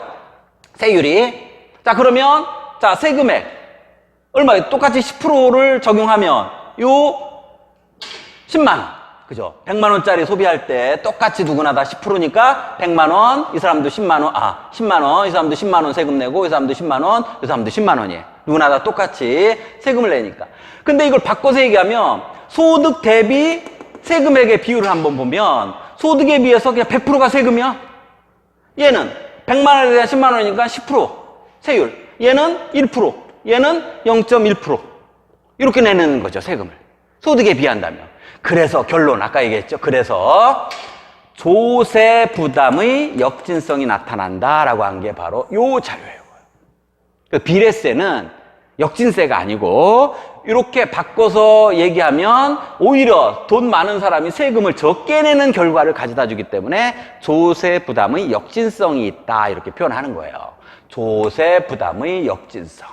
세율이. 자, 그러면, 자, 세금액. 얼마, 똑같이 10%를 적용하면, 요, 10만원. 그죠? 100만원짜리 소비할 때 똑같이 누구나 다 10%니까 100만원, 이 사람도 10만원, 10만원, 이 사람도 10만원 세금 내고, 이 사람도 10만원, 이 사람도 10만원이에요. 누구나 다 똑같이 세금을 내니까. 근데 이걸 바꿔서 얘기하면, 소득 대비 세금액의 비율을 한번 보면, 소득에 비해서 그냥 100%가 세금이야. 얘는 100만원에 대한 10만원이니까 10% 세율. 얘는 1%, 얘는 0.1%. 이렇게 내는 거죠, 세금을. 소득에 비한다면. 그래서 결론, 아까 얘기했죠. 그래서 조세 부담의 역진성이 나타난다라고 한 게 바로 요 자료예요. 그 비례세는 역진세가 아니고 이렇게 바꿔서 얘기하면 오히려 돈 많은 사람이 세금을 적게 내는 결과를 가져다 주기 때문에 조세 부담의 역진성이 있다 이렇게 표현하는 거예요. 조세 부담의 역진성.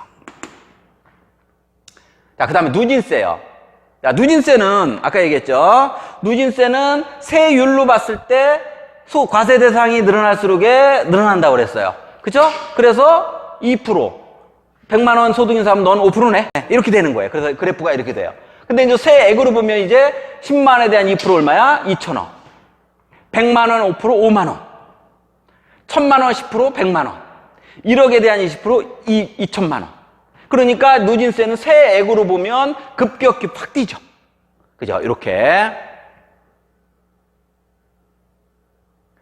자, 그 다음에 누진세요. 자, 누진세는 아까 얘기했죠. 누진세는 세율로 봤을 때 과세 대상이 늘어날수록 늘어난다고 그랬어요. 그죠? 그래서 2%. 100만원 소득인 사람 넌 5%네? 이렇게 되는 거예요. 그래서 그래프가 이렇게 돼요. 근데 이제 세액으로 보면 이제 10만원에 대한 2% 얼마야? 2,000원. 100만원 5% 5만원. 1000만원 10% 100만원. 1억에 대한 20% 2천만원. 그러니까 누진세는 세액으로 보면 급격히 확 뛰죠. 그죠? 이렇게.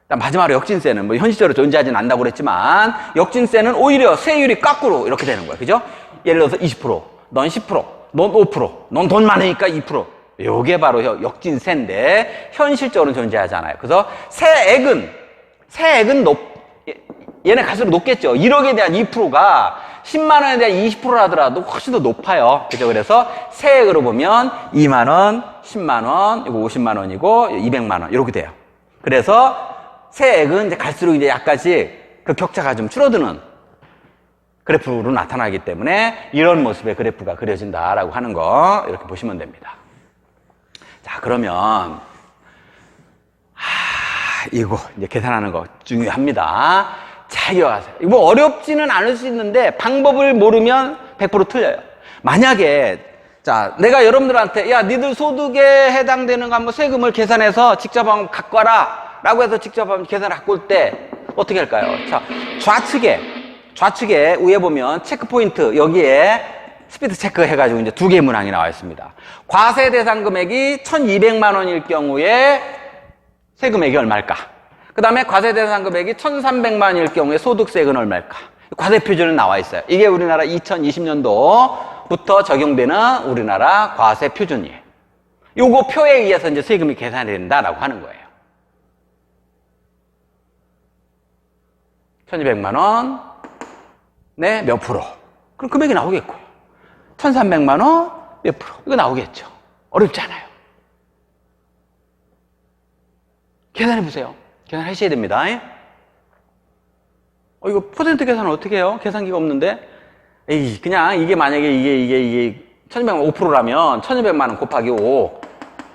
마지막으로 역진세는 뭐 현실적으로 존재하지는 않는다고 그랬지만 역진세는 오히려 세율이 거꾸로 이렇게 되는 거예요. 그죠? 예를 들어서 20%, 넌 10%, 넌 5%, 넌 돈 많으니까 2%. 요게 바로 역진세인데 현실적으로는 존재하지 않아요. 그래서 세액은 얘네 갈수록 높겠죠. 1억에 대한 2%가 10만 원에 대한 20%라더라도 훨씬 더 높아요. 그죠? 그래서 세액으로 보면 2만 원, 10만 원, 이거 50만 원이고 200만 원 이렇게 돼요. 그래서 세액은 이제 갈수록 이제 약간씩 그 격차가 좀 줄어드는 그래프로 나타나기 때문에 이런 모습의 그래프가 그려진다라고 하는 거 이렇게 보시면 됩니다. 자, 그러면 이거 이제 계산하는 거 중요합니다. 잘 기억하세요. 이거 뭐 어렵지는 않을 수 있는데 방법을 모르면 100% 틀려요. 만약에 자, 내가 여러분들한테 야, 니들 소득에 해당되는 거 한번 세금을 계산해서 직접 한번 갖고 와라 라고 해서 직접 한번 계산을 갖고 올 때 어떻게 할까요? 자, 좌측에 위에 보면 체크 포인트 여기에 스피드 체크 해가지고 이제 두 개의 문항이 나와 있습니다. 과세 대상 금액이 1,200만 원일 경우에 세금액이 얼마일까? 그 다음에 과세 대상 금액이 1,300만 원일 경우에 소득세액은 얼마일까? 과세 표준은 나와 있어요. 이게 우리나라 2020년도부터 적용되는 우리나라 과세 표준이에요. 요거 표에 의해서 이제 세금이 계산이 된다라고 하는 거예요. 1,200만 원, 네, 몇 프로? 그럼 금액이 나오겠고요. 1,300만 원, 몇 프로? 이거 나오겠죠. 어렵지 않아요. 계산해보세요. 계산하셔야 됩니다. 이거 퍼센트 계산은 어떻게 해요? 계산기가 없는데? 에이, 그냥 이게 만약에 이게 1,200만 5%라면 1,200만 원 곱하기 5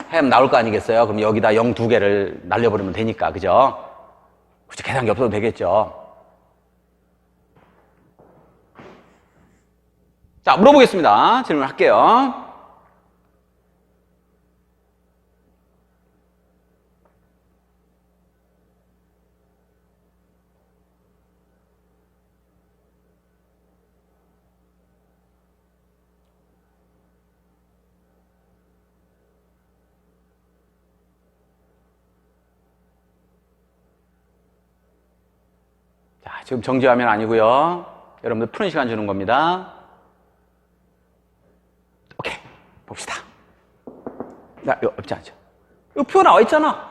하면 나올 거 아니겠어요? 그럼 여기다 0 2개를 날려버리면 되니까, 그죠? 그죠? 계산기 없어도 되겠죠. 자, 물어보겠습니다. 질문할게요. 자, 지금 정지화면 아니고요. 여러분들 푸는 시간 주는 겁니다. 오케이, 봅시다. 나 이거 없지 않죠? 이거 표 나와 있잖아.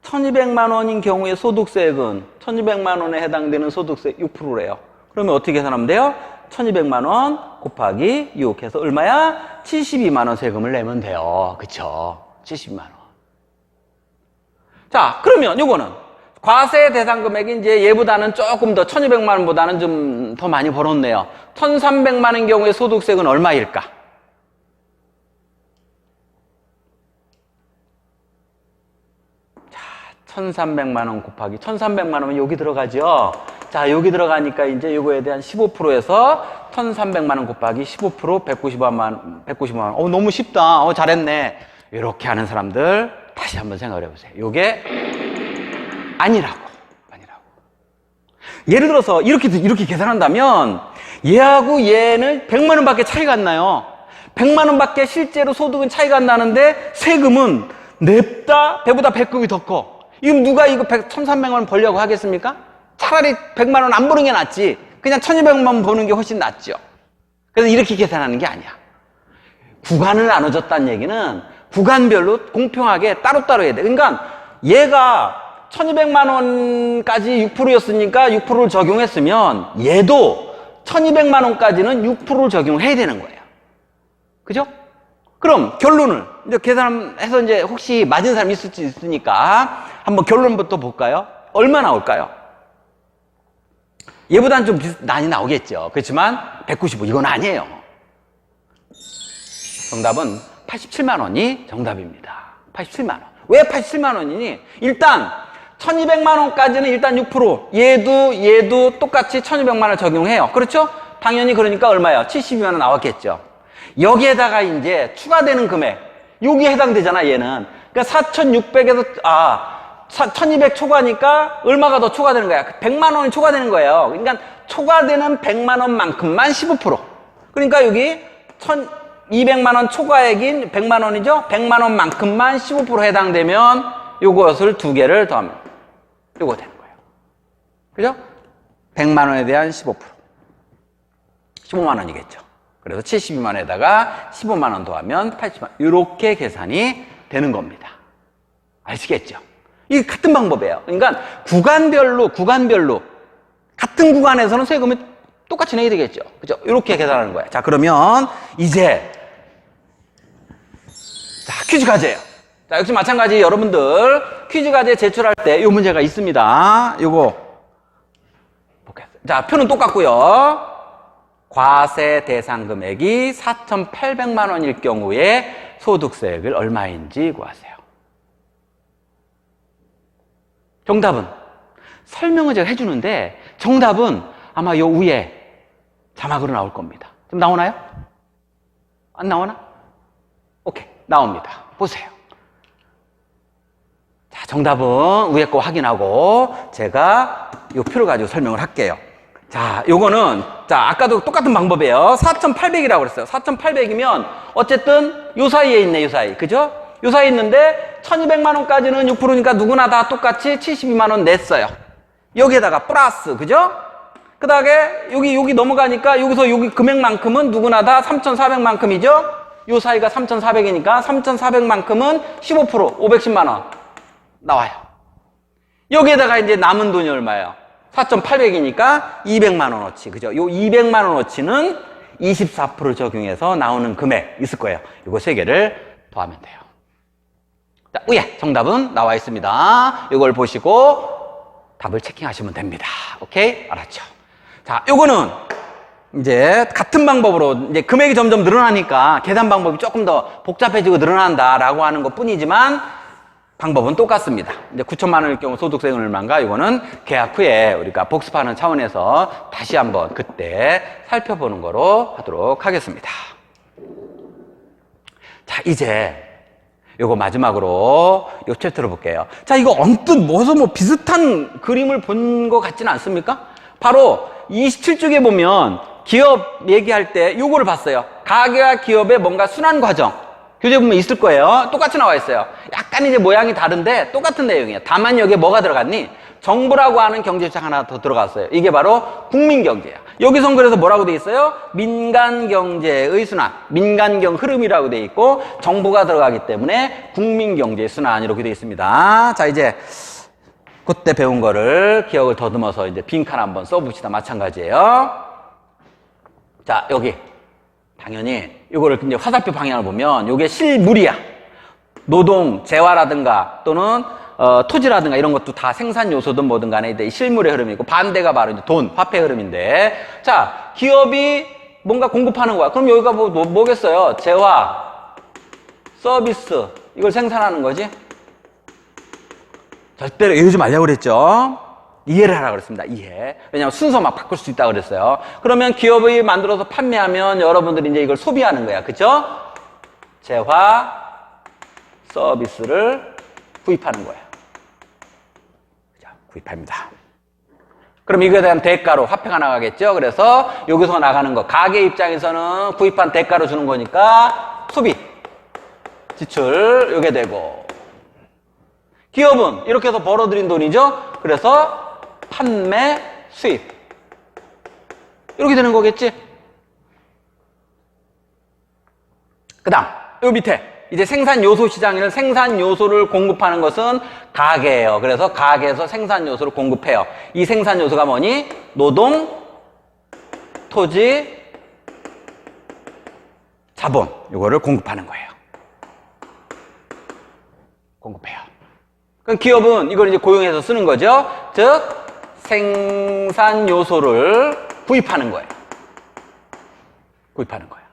1,200만 원인 경우에 소득세액은 1,200만 원에 해당되는 소득세 6%래요. 그러면 어떻게 계산하면 돼요? 1,200만 원 곱하기 6 해서 얼마야? 72만 원 세금을 내면 돼요. 그쵸? 72만 원. 자, 그러면 요거는 과세 대상 금액이 이제 얘보다는 조금 더 1,200만 원보다는 좀 더 많이 벌었네요. 1,300만 원인 경우에 소득세액은 얼마일까? 자, 1,300만 원 곱하기 1,300만 원은 여기 들어가죠. 자, 여기 들어가니까 이제 요거에 대한 15%에서 1,300만 원 곱하기 15% 190만 원. 너무 쉽다. 잘했네. 이렇게 하는 사람들 다시 한번 생각을 해보세요. 요게 아니라고. 예를 들어서 이렇게 계산한다면 얘하고 얘는 100만 원밖에 차이가 안 나요. 100만 원밖에 실제로 소득은 차이가 안 나는데 세금은 냅다 배보다 100급이 더 커. 이건 누가 이거 1,300만 원 벌려고 하겠습니까? 차라리 100만 원 안 버는 게 낫지. 그냥 1,200만 원 버는 게 훨씬 낫죠. 그래서 이렇게 계산하는 게 아니야. 구간을 나눠줬다는 얘기는 구간별로 공평하게 따로따로 해야 돼. 그러니까 얘가 1,200만 원까지 6%였으니까 6%를 적용했으면 얘도 1,200만 원까지는 6%를 적용해야 되는 거예요. 그죠? 그럼 결론을 이제 계산해서 이제 혹시 맞은 사람이 있을 수 있으니까 한번 결론부터 볼까요? 얼마 나올까요? 얘보다는 좀 많이 나오겠죠. 그렇지만 195 이건 아니에요. 정답은 87만 원이 정답입니다. 87만 원. 왜 87만 원이니? 일단 1,200만 원까지는 일단 6%, 얘도 똑같이 1,200만 원을 적용해요. 그렇죠? 당연히 그러니까 얼마예요? 72만 원 나왔겠죠. 여기에다가 이제 추가되는 금액, 여기에 해당되잖아, 얘는. 그러니까 4,600에서 1,200 초과니까 얼마가 더 초과되는 거야? 100만 원이 초과되는 거예요. 그러니까 초과되는 100만 원만큼만 15%. 그러니까 여기 1,200만 원 초과액인 100만 원이죠? 100만 원만큼만 15% 해당되면 요것을 두 개를 더하면 요거 되는 거예요. 그죠? 100만 원에 대한 15%. 15만 원이겠죠. 그래서 72만 원에다가 15만 원 더하면 80만 원. 이렇게 계산이 되는 겁니다. 아시겠죠? 이게 같은 방법이에요. 그러니까 구간별로 같은 구간에서는 세금이 똑같이 내야 되겠죠. 그죠? 이렇게 계산하는 거예요. 자, 그러면 이제 퀴즈 과제예요. 자, 역시 마찬가지 여러분들 퀴즈 과제 제출할 때 이 문제가 있습니다. 요거 보겠습니다. 자, 표는 똑같고요. 과세 대상 금액이 4,800만 원일 경우에 소득세액을 얼마인지 구하세요. 정답은 설명을 제가 해주는데 정답은 아마 요 위에 자막으로 나올 겁니다. 지금 나오나요? 안 나오나? 오케이, 나옵니다. 보세요. 자, 정답은 위에 거 확인하고 제가 요 표를 가지고 설명을 할게요. 자, 요거는 자, 아까도 똑같은 방법이에요. 4,800이라고 그랬어요. 4,800이면 어쨌든 요 사이에 있네, 요 사이. 그죠? 요 사이에 있는데 1200만 원까지는 6%니까 누구나 다 똑같이 72만 원 냈어요. 여기에다가 플러스, 그죠? 그 다음에 여기 넘어가니까 여기서 여기 금액만큼은 누구나 다 3,400만큼이죠? 요 사이가 3,400이니까 3,400만큼은 15% 510만 원 나와요. 여기에다가 이제 남은 돈이 얼마예요? 4,800이니까 200만 원어치, 그죠? 요 200만 원어치는 24% 적용해서 나오는 금액 있을 거예요. 요거 세 개를 더하면 돼요. 자, 위에 정답은 나와 있습니다. 이걸 보시고 답을 체킹하시면 됩니다. 오케이? 알았죠? 자, 요거는 이제 같은 방법으로 이제 금액이 점점 늘어나니까 계산 방법이 조금 더 복잡해지고 늘어난다라고 하는 것 뿐이지만 방법은 똑같습니다. 이제 9천만 원일 경우 소득세는 얼마인가? 이거는 계약 후에 우리가 복습하는 차원에서 다시 한번 그때 살펴보는 거로 하도록 하겠습니다. 자, 이제 요거 마지막으로 요 챕터를 볼게요. 자, 이거 언뜻 뭐 비슷한 그림을 본 것 같지는 않습니까? 바로 27쪽에 보면 기업 얘기할 때 요거를 봤어요. 가계와 기업의 뭔가 순환 과정. 교재 보면 있을 거예요. 똑같이 나와 있어요. 약간 이제 모양이 다른데 똑같은 내용이에요. 다만 여기에 뭐가 들어갔니? 정부라고 하는 경제주체 하나 더 들어갔어요. 이게 바로 국민경제야. 여기선 그래서 뭐라고 돼 있어요? 민간경제의 순환, 민간경 흐름이라고 돼 있고 정부가 들어가기 때문에 국민경제의 순환 이렇게 돼 있습니다. 자, 이제 그때 배운 거를 기억을 더듬어서 이제 빈칸 한번 써봅시다. 마찬가지예요. 자, 여기 당연히 이거를 이제 화살표 방향을 보면 이게 실물이야. 노동, 재화라든가 또는 토지라든가 이런 것도 다 생산 요소든 뭐든 간에 이제 실물의 흐름이고 반대가 바로 이제 돈, 화폐 흐름인데 자, 기업이 뭔가 공급하는 거야. 그럼 여기가 뭐겠어요? 재화, 서비스 이걸 생산하는 거지? 절대로 이러지 말라고 그랬죠? 이해를 하라고 그랬습니다. 이해. 왜냐하면 순서 막 바꿀 수 있다고 그랬어요. 그러면 기업이 만들어서 판매하면 여러분들이 이제 이걸 소비하는 거야. 그쵸? 재화, 서비스를 구입하는 거예요. 자, 구입합니다. 그럼 이거에 대한 대가로 화폐가 나가겠죠? 그래서 여기서 나가는 거. 가게 입장에서는 구입한 대가로 주는 거니까 소비, 지출, 요게 되고. 기업은 이렇게 해서 벌어들인 돈이죠? 그래서 판매, 수입. 이렇게 되는 거겠지? 그 다음, 요 밑에. 이제 생산 요소 시장에는 생산 요소를 공급하는 것은 가게예요. 그래서 가게에서 생산 요소를 공급해요. 이 생산 요소가 뭐니? 노동, 토지, 자본. 이거를 공급하는 거예요. 공급해요. 그럼 기업은 이걸 이제 고용해서 쓰는 거죠. 즉, 생산 요소를 구입하는 거예요. 구입하는 거예요.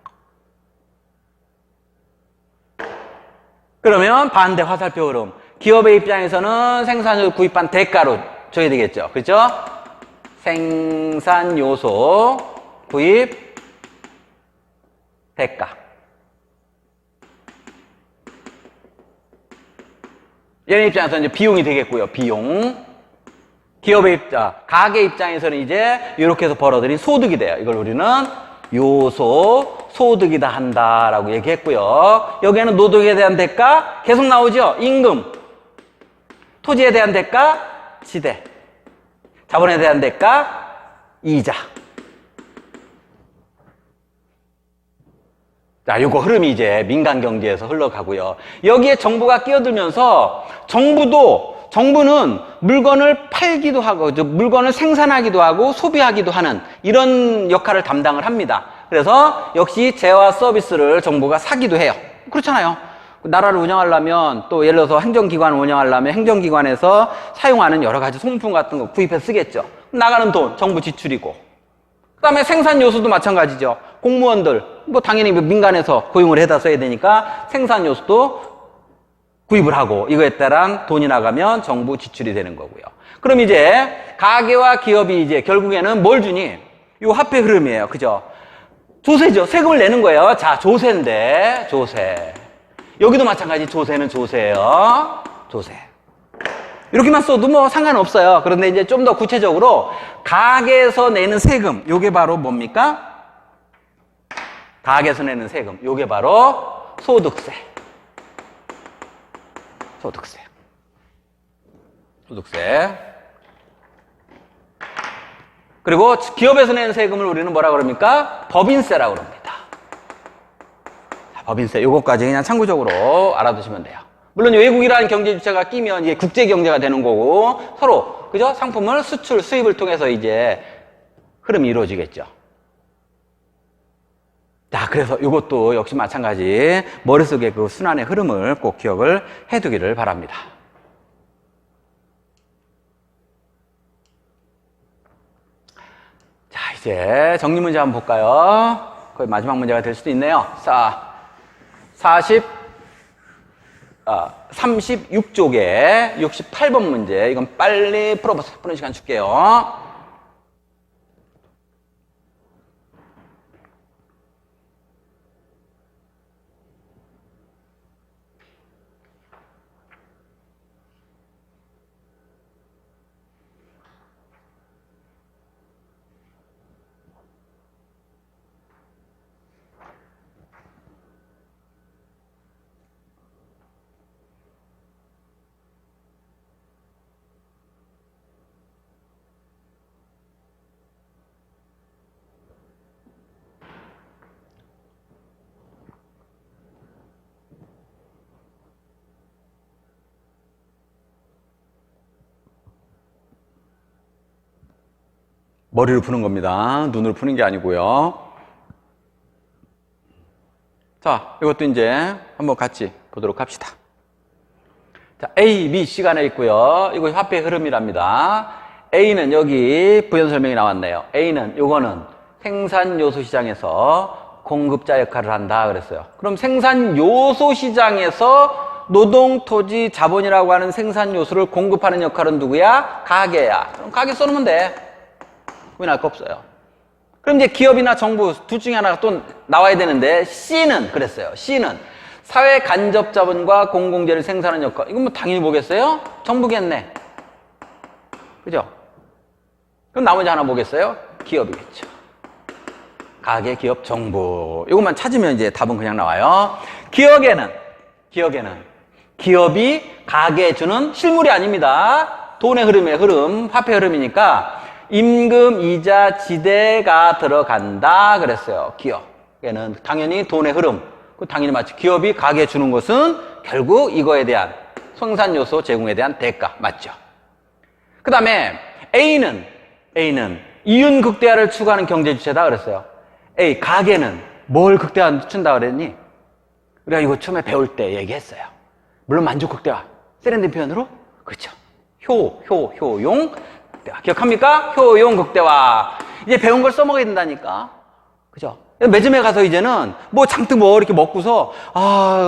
그러면 반대 화살표 흐름. 기업의 입장에서는 생산 요소 구입한 대가로 줘야 되겠죠. 그렇죠? 생산 요소 구입 대가. 얘네 입장에서는 이제 비용이 되겠고요. 비용. 기업의 입장, 가게 입장에서는 이제 이렇게 해서 벌어들인 소득이 돼요. 이걸 우리는 요소 소득이다 한다라고 얘기했고요. 여기에는 노동에 대한 대가 계속 나오죠. 임금, 토지에 대한 대가 지대, 자본에 대한 대가 이자. 자, 요거 흐름이 이제 민간 경제에서 흘러가고요. 여기에 정부가 끼어들면서 정부는 물건을 팔기도 하고 물건을 생산하기도 하고 소비하기도 하는 이런 역할을 담당을 합니다. 그래서 역시 재화 서비스를 정부가 사기도 해요. 그렇잖아요. 나라를 운영하려면 또 예를 들어서 행정기관을 운영하려면 행정기관에서 사용하는 여러 가지 소모품 같은 거 구입해서 쓰겠죠. 나가는 돈 정부 지출이고 그 다음에 생산 요소도 마찬가지죠. 공무원들 뭐 당연히 민간에서 고용을 해다 써야 되니까 생산 요소도 구입을 하고 이거에 따른 돈이 나가면 정부 지출이 되는 거고요. 그럼 이제 가계와 기업이 이제 결국에는 뭘 주니? 이 화폐 흐름이에요. 그죠? 조세죠. 세금을 내는 거예요. 자, 조세인데 조세. 여기도 마찬가지 조세는 조세예요. 조세. 이렇게만 써도 뭐 상관없어요. 그런데 이제 좀 더 구체적으로 가게에서 내는 세금, 요게 바로 뭡니까? 가게에서 내는 세금, 요게 바로 소득세. 소득세. 소득세. 그리고 기업에서 낸 세금을 우리는 뭐라 그럽니까? 법인세라고 그럽니다. 자, 법인세. 요거까지 그냥 참고적으로 알아두시면 돼요. 물론 외국이라는 경제 주체가 끼면 이제 국제 경제가 되는 거고 서로 그죠? 상품을 수출, 수입을 통해서 이제 흐름이 이루어지겠죠. 자, 그래서 이것도 역시 마찬가지 머릿속에 그 순환의 흐름을 꼭 기억을 해두기를 바랍니다. 자, 이제 정리 문제 한번 볼까요? 거의 마지막 문제가 될 수도 있네요. 자, 36쪽에 68번 문제. 이건 빨리 푸는 시간 줄게요. 머리로 푸는 겁니다. 눈으로 푸는 게 아니고요. 자, 이것도 이제 한번 같이 보도록 합시다. 자, A, B 시간에 있고요. 이거 화폐의 흐름이랍니다. A는 여기 부연 설명이 나왔네요. A는 요거는 생산 요소 시장에서 공급자 역할을 한다 그랬어요. 그럼 생산 요소 시장에서 노동, 토지, 자본이라고 하는 생산 요소를 공급하는 역할은 누구야? 가게야. 그럼 가게 써놓으면 돼. 고민할 거 없어요. 그럼 이제 기업이나 정부 둘 중에 하나가 또 나와야 되는데 C는 그랬어요. C는 사회 간접 자본과 공공재를 생산하는 역할. 이건 뭐 당연히 보겠어요? 정부겠네. 그죠? 그럼 나머지 하나 보겠어요? 기업이겠죠. 가게, 기업, 정부. 이것만 찾으면 이제 답은 그냥 나와요. 기업이 가게에 주는 실물이 아닙니다. 돈의 흐름의 흐름, 화폐 흐름이니까 임금, 이자, 지대가 들어간다 그랬어요. 기업에는 당연히 돈의 흐름. 당연히 맞죠. 기업이 가게에 주는 것은 결국 이거에 대한 생산 요소 제공에 대한 대가. 맞죠. 그 다음에 A는 이윤 극대화를 추구하는 경제 주체다 그랬어요. A, 가게는 뭘 극대화춘다 그랬니? 우리가 이거 처음에 배울 때 얘기했어요. 물론 만족 극대화. 세련된 표현으로? 그렇죠. 효용 극대화. 기억합니까? 효용 극대화. 이제 배운 걸 써먹어야 된다니까. 그죠? 매점에 가서 이제는 뭐 잔뜩 뭐 이렇게 먹고서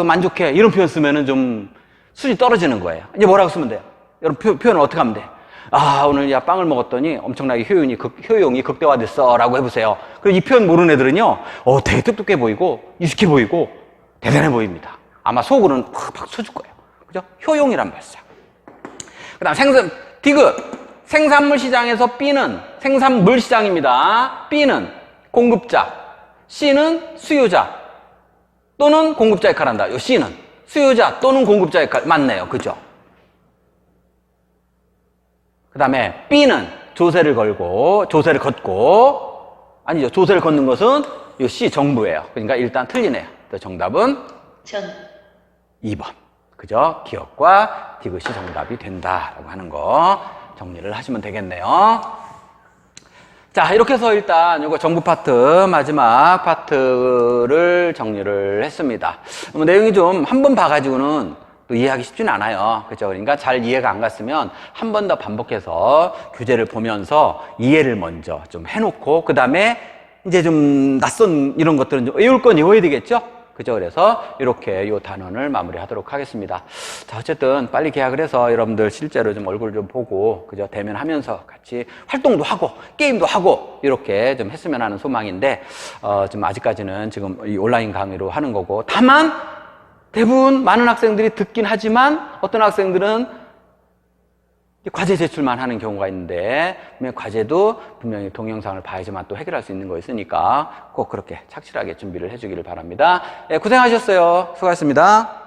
만족해 이런 표현 쓰면은 좀 수준이 떨어지는 거예요. 이제 뭐라고 쓰면 돼요? 여러분 표현을 어떻게 하면 돼? 오늘 야 빵을 먹었더니 엄청나게 효용이 극대화됐어 라고 해보세요. 그리고 이 표현 모르는 애들은요 되게 똑똑해 보이고 익숙해 보이고 대단해 보입니다. 아마 속으로는 팍 쳐줄 거예요. 그죠? 효용이란 말 써요. 그 다음 생산물 시장에서 B는 생산물 시장입니다. B는 공급자, C는 수요자 또는 공급자 역할을 한다. 요 C는 수요자 또는 공급자 역할 맞네요. 그죠? 그 다음에 B는 조세를 걷고 아니죠. 조세를 걷는 것은 요 C 정부예요. 그러니까 일단 틀리네요. 정답은 2번. 그죠? 기업과 디귿이 정답이 된다라고 하는 거 정리를 하시면 되겠네요. 자, 이렇게 해서 일단 이거 정부 파트 마지막 파트를 정리를 했습니다. 내용이 좀 한 번 봐가지고는 또 이해하기 쉽지는 않아요. 그죠? 그러니까 잘 이해가 안 갔으면 한 번 더 반복해서 교재를 보면서 이해를 먼저 좀 해놓고 그 다음에 이제 좀 낯선 이런 것들은 좀 외울 건 외워야 되겠죠? 그죠? 그래서 이렇게 요 단원을 마무리하도록 하겠습니다. 자, 어쨌든 빨리 계약을 해서 여러분들 실제로 좀 얼굴 좀 보고 그죠? 대면하면서 같이 활동도 하고 게임도 하고 이렇게 좀 했으면 하는 소망인데 좀 아직까지는 지금 이 온라인 강의로 하는 거고 다만 대부분 많은 학생들이 듣긴 하지만 어떤 학생들은 과제 제출만 하는 경우가 있는데 과제도 분명히 동영상을 봐야지만 또 해결할 수 있는 거 있으니까 꼭 그렇게 착실하게 준비를 해주기를 바랍니다. 고생하셨어요. 수고하셨습니다.